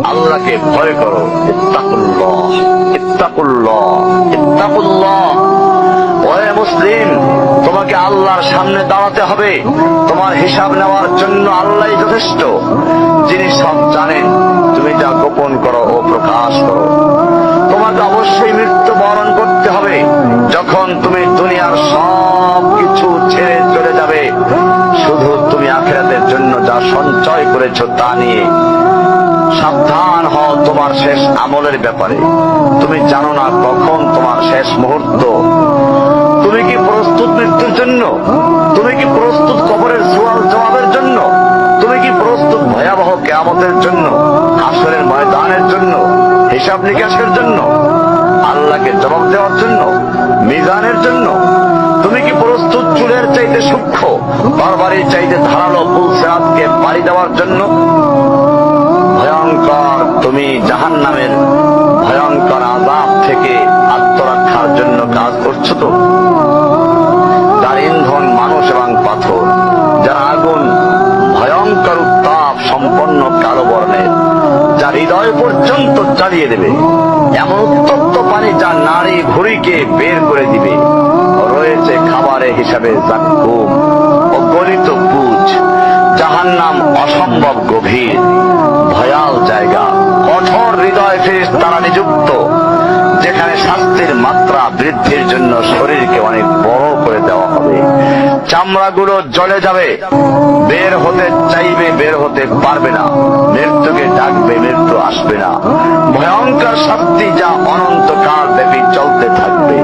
আল্লাহকে ভয় করো। ইত্তাকুল্লাহ, ইত্তাকুল্লাহ, ইত্তাকুল্লাহ। ওহে মুসলিম, তোমাকে আল্লাহর সামনে দাঁড়াতে হবে। তোমার হিসাব নেওয়ার জন্য আল্লাহই যথেষ্ট, যিনি সব জানেন। তুমি যা গোপন করো ও প্রকাশ করো। তোমাকে অবশ্যই মৃত্যু বরণ করতে হবে। যখন তুমি দুনিয়ার সব কিছু ছেড়ে চলে যাবে, শুধু তুমি আখিরাতের জন্য যা সঞ্চয় করেছো তা নিয়ে সাবধান হও তোমার শেষ আমলের ব্যাপারে। তুমি জানো না কখন তোমার শেষ মুহূর্ত। তুমি কি প্রস্তুত মৃত্যুর জন্য? তুমি কি প্রস্তুত কবরের সওয়াল জবাবের জন্য? তুমি কি প্রস্তুত ভয়াবহ কিয়ামতের জন্য, হাসরের ময়দানের জন্য, হিসাব নিকাশের জন্য, আল্লাহকে জবাব দেওয়ার জন্য, মিজানের জন্য? তুমি কি প্রস্তুত চুলের চাইতে সূক্ষ্ম, বারবারের চাইতে ধারালো পুলসিরাতকে পাড়ি দেওয়ার জন্য? ভয়ঙ্কর তুমি জাহান্নামের ভয়ঙ্কর আযাব থেকে আত্মরক্ষার জন্য কাজ করছো তো? যার ইন্ধন মানুষ এবং পাথর, যার আগুন ভয়ঙ্কর উত্তাপ সম্পন্ন কালো বর্ণের, যা হৃদয় পর্যন্ত জ্বালিয়ে দেবে, এমন উত্তপ্ত পানি যা নারী ভুঁড়িকে বের করে দিবে। রয়েছে খাবারে হিসাবে জাক্কুম ও গলিত পুঁজ। জাহান্নাম অসম্ভব গভীর, ভয়াল জায়গা, কঠোর হৃদয় ফেরেশতারা নিযুক্ত, যেখানে শাস্তির মাত্রা বৃদ্ধির জন্য শরীরকে অনেক বড় করে দেওয়া হবে। চামড়াগুলো জ্বলে যাবে, বের হতে চাইবে, বের হতে পারবে না। মৃত্যুকে ডাকবে, মৃত্যু আসবে না। ভয়ঙ্কর শাস্তি যা অনন্তকাল ব্যাপী চলতে থাকবে।